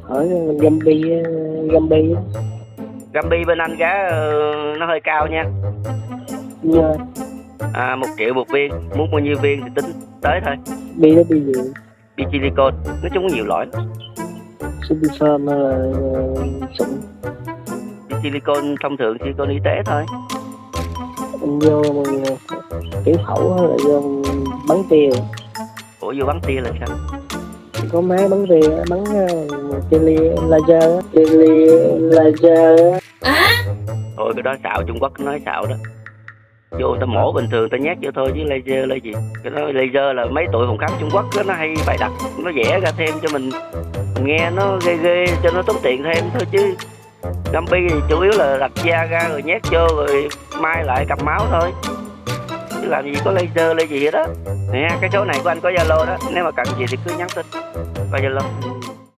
Ở Gambi, Gambi Gambi bên anh giá nó hơi cao nha. nha. 1 triệu một viên, muốn bao nhiêu viên thì tính tới thôi. Bi nó bi gì? Bi silicon, nói chung có nhiều loại. Silicon hay là sụn? Bi silicon thông thường, silicon y tế thôi. Anh vô tiểu phẫu hay là vô bắn tia? Ủa vô bắn tia là sao? Có máy bắn tia, bắn tele laser á, tele laser á. Thôi cái đó xạo, Trung Quốc nói xạo đó. Vô ta mổ bình thường ta nhét vô thôi, chứ laser là gì? Cái đó laser là mấy tụi phòng khám Trung Quốc đó, nó hay bày đặt, nó vẽ ra thêm cho mình nghe nó ghê ghê cho nó tốn tiền thêm thôi chứ. Gambi thì chủ yếu là rạch da ra rồi nhét vô rồi mai lại cầm máu thôi, chứ làm gì có laser gì vậy đó. Nè, cái số này của anh có Zalo đó, nếu mà cần gì thì cứ nhắn tin qua Zalo.